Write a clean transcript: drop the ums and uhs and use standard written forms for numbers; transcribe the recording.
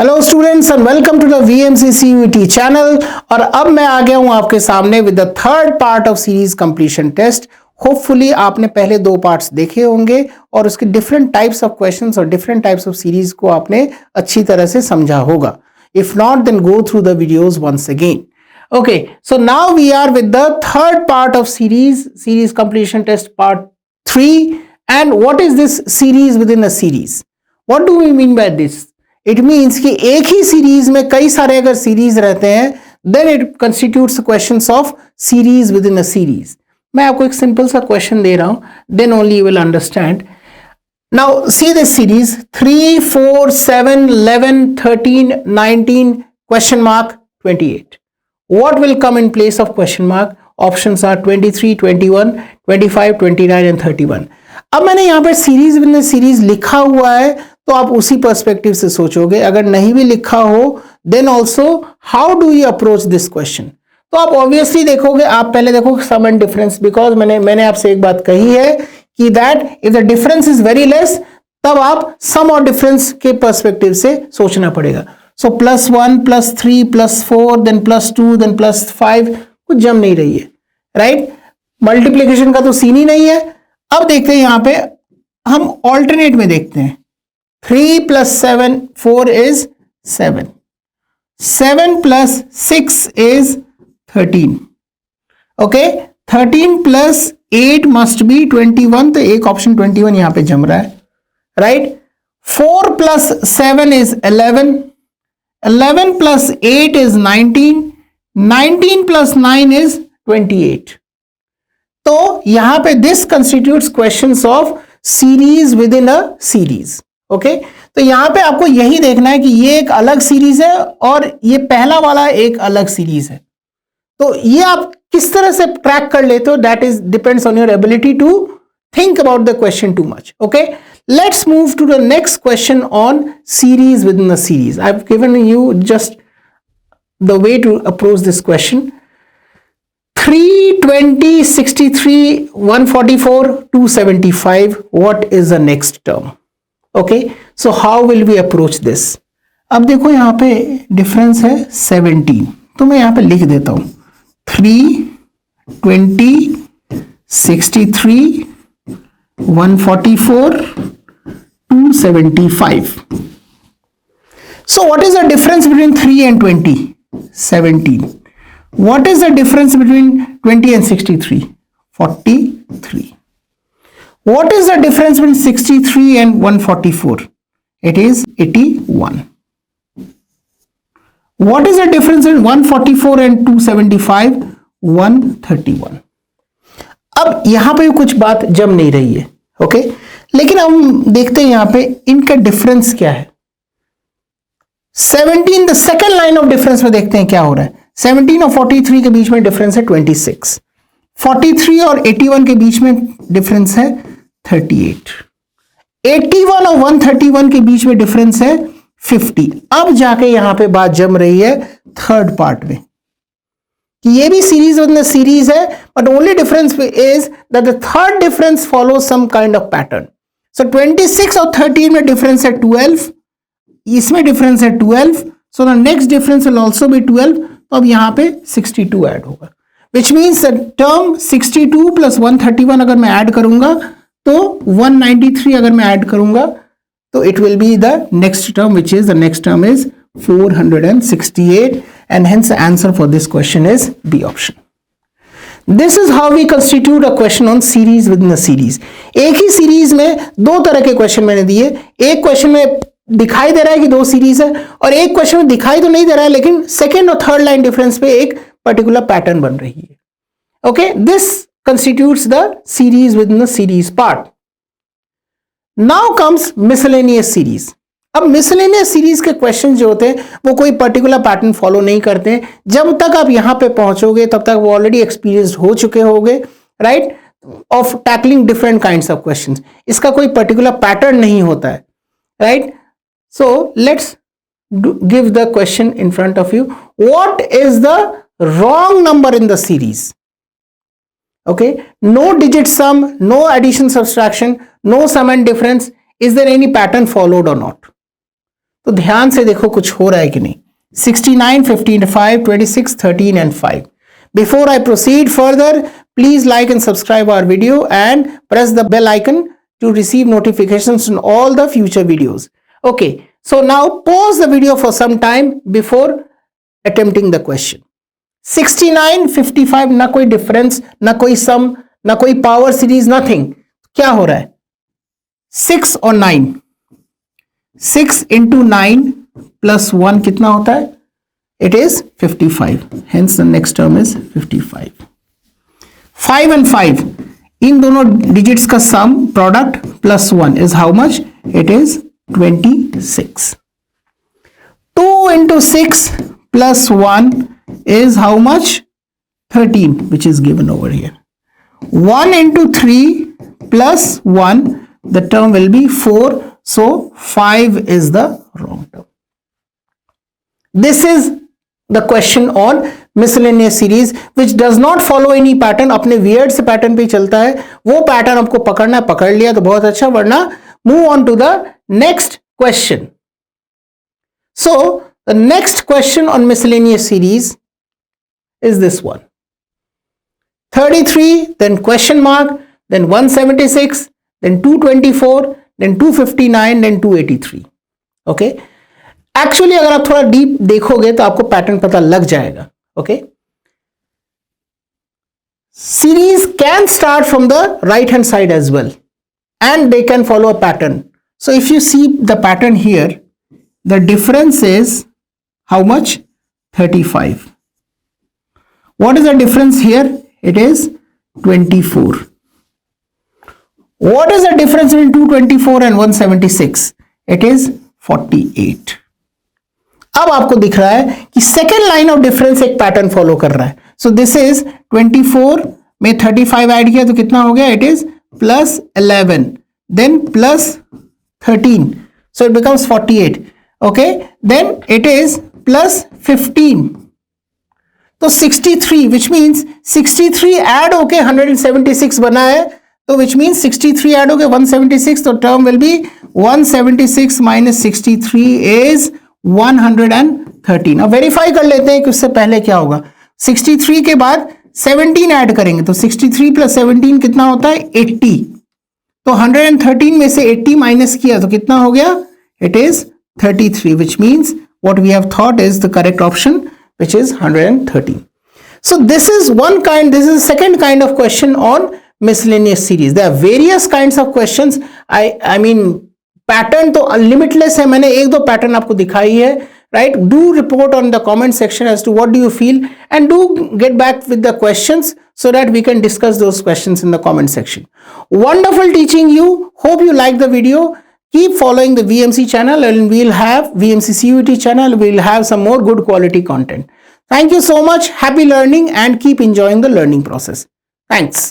Hello students and welcome to the VMC CUET channel. और अब मैं आ गया हूं आपके सामने with the third part of series completion test. Hopefully आपने पहले दो पार्ट्स देखे होंगे और उसके डिफरेंट टाइप्स ऑफ क्वेश्चंस और डिफरेंट टाइप्स ऑफ सीरीज को आपने अच्छी तरह से समझा होगा। If not then go through the videos once again. Okay, so now we are with the third part of series completion test part 3. And what is this series within a series? What do we mean by this? It means कि एक ही series में कई सारे अगर series रहते हैं then it constitutes questions of series within a series. मैं आपको एक सिंपल सा क्वेश्चन दे रहा हूं, then only you will understand. Now see this series 3, 4, 7, 11, 13, 19, question mark 28. What will come in place of question mark? Options are 23, 21, 25, 29 and 31. अब मैंने यहाँ पर सीरीज विद सीरीज लिखा हुआ है तो आप उसी पर्सपेक्टिव से सोचोगे। अगर नहीं भी लिखा हो then also how do you approach this question. तो आप ऑब्वियसली देखोगे, आप पहले देखो सम एंड डिफरेंस, बिकॉज मैंने आपसे एक बात कही है कि that if the difference is very less तब आप सम और डिफरेंस के पर्सपेक्टिव से सोचना पड़ेगा। सो +1 +3 +4 देन +2 देन +5 कुछ जम नहीं रही है, राइट। मल्टीप्लीकेशन का तो सीन ही नहीं है। अब देखते हैं यहां पे हम ऑल्टरनेट में देखते हैं। 3 + 7 4 is 7, 7 + 6 is 13, okay. 13 + 8 must be 21, तो एक ऑप्शन 21 यहां पे जम रहा है, राइट। 4 + 7 is 11, 11 + 8 is 19, 19 + 9 is 28. तो यहां पे this constitutes questions of series with in a series, okay. तो यहां पे आपको यही देखना है कि ये एक अलग सीरीज है और ये पहला वाला एक अलग सीरीज है। तो ये आप किस तरह से ट्रैक कर लेते हो, that is depends on your ability to think about the question too much. Okay, let's move to the next question on series within a series. I've given you just the way to approach this question. 3, 20, 63, 144, 275. What is the next term? Okay, so how will we approach this? अब देखो यहाँ पे difference है 17, तो मैं यहाँ पे लिख देता हूं 3, 20, 63, 144, 275. So what is the difference between 3 and 20? 17. What is the difference between 20 and 63? 43. What is the difference between 63 and 144? It is 81. What is the difference between 144 and 275? 131. अब यहां पे कुछ बात जम नहीं रही है, ओके। लेकिन हम देखते हैं यहां पे इनका डिफरेंस क्या है। 17 the second line of difference में देखते हैं क्या हो रहा है। 17 और 43 के बीच में डिफरेंस है 26, 43 और 81 के बीच में डिफरेंस है 38, 81 और 131 के बीच में डिफरेंस है 50। अब जाके यहां पे बात जम रही है थर्ड पार्ट में कि ये भी सीरीज विद इन सीरीज है, but only difference is that the third difference follows some kind of pattern. So 26 और 13 में डिफरेंस है 12, इसमें डिफरेंस है 12, so the next difference will also be 12। तो अब यहां पे 62 ऐड होगा, विच मींस द टर्म 62 + 131 अगर मैं ऐड करूंगा तो 193 अगर मैं ऐड करूंगा तो it will be the next term, which is the next term is 468, and hence the answer for this question is B option. This is how we constitute a question on series within a series. एक ही series में दो तरह के question मैंने दिए। एक question में दिखाई दे रहा है कि दो सीरीज है और एक क्वेश्चन में दिखाई तो नहीं दे रहा है, लेकिन सेकेंड और थर्ड लाइन डिफरेंस पे एक पर्टिकुलर पैटर्न बन रही है, okay. This constitutes the series within the series part. Now comes miscellaneous series. अब मिसलेनियस सीरीज के क्वेश्चन जो होते हैं वो कोई पर्टिकुलर पैटर्न फॉलो नहीं करते हैं। जब तक आप यहां पे पहुंचोगे तब तक वो ऑलरेडी एक्सपीरियंस्ड हो चुके होंगे, right, of tackling different kinds of questions. इसका कोई पर्टिकुलर पैटर्न नहीं होता है, right. So let's give the question in front of you. What is the wrong number in the series? Okay, no digit sum, no addition subtraction, no sum and difference. Is there any pattern followed or not? तो ध्यान से देखो कुछ हो रहा है कि नहीं. 69, 55, 26, 13 and 5. Before I proceed further, please like and subscribe our video and press the bell icon to receive notifications on all the future videos. Okay, so now pause the video for some time before attempting the question. 69, 55, ना कोई difference, ना कोई sum, ना कोई power series, nothing. क्या हो रहा है? 6 और 9. 6 into 9 plus 1 कितना होता है? It is 55. Hence the next term is 55. 5 and 5. इन दोनों digits का sum product plus 1 is how much? It is 26. 2 into 6 plus 1 is how much? 13, which is given over here. 1 into 3 plus 1, the term will be 4. So 5 is the wrong term. This is the question on miscellaneous series which does not follow any pattern. अपने weird से pattern पे चलता है. वो pattern आपको पकड़ना है, पकड़ लिया तो बहुत अच्छा, वरना move on to the next question. So the next question on miscellaneous series is this one. 33, then question mark, then 176, then 224, then 259, then 283. Okay. Actually अगर आप थोड़ा डीप देखोगे तो आपको पैटर्न पता लग जाएगा. Okay. Series can start from the right hand side as well and they can follow a pattern. So if you see the pattern here, the difference is how much? 35. What is the difference here? It is 24. What is the difference between 224 and 176? It is 48. अब आपको दिख रहा है कि second line of difference एक pattern follow कर रहा है. सो दिस इज 24 में 35 ऐड किया तो कितना हो गया? It is plus 11 then plus 13, so it becomes 48. Okay, then it is plus 15, तो 63, विच मीन्स 63 ऐड होके 176 बना है, तो विच मीन्स 63 ऐड होके 176, तो term will be 176 minus 63 is 113. अब वेरीफाई कर लेते हैं कि उससे पहले क्या होगा. 63 के बाद 17 ऐड करेंगे तो 63 प्लस 17 कितना होता है? 80. तो 113 में से 80 माइनस किया तो कितना हो गया? It is 33, which means what we have thought is the correct option, which is 113. So this is one kind, this is the second kind of question on miscellaneous series. There are various kinds of questions. I mean pattern तो limitless है. मैंने एक दो pattern आपको दिखाई है, right. Do report on the comment section as to what do you feel and do get back with the questions so that we can discuss those questions in the comment section. Wonderful teaching you. Hope you like the video. Keep following the VMC channel and we'll have VMC CUET channel. We'll have some more good quality content. Thank you so much. Happy learning and keep enjoying the learning process. Thanks.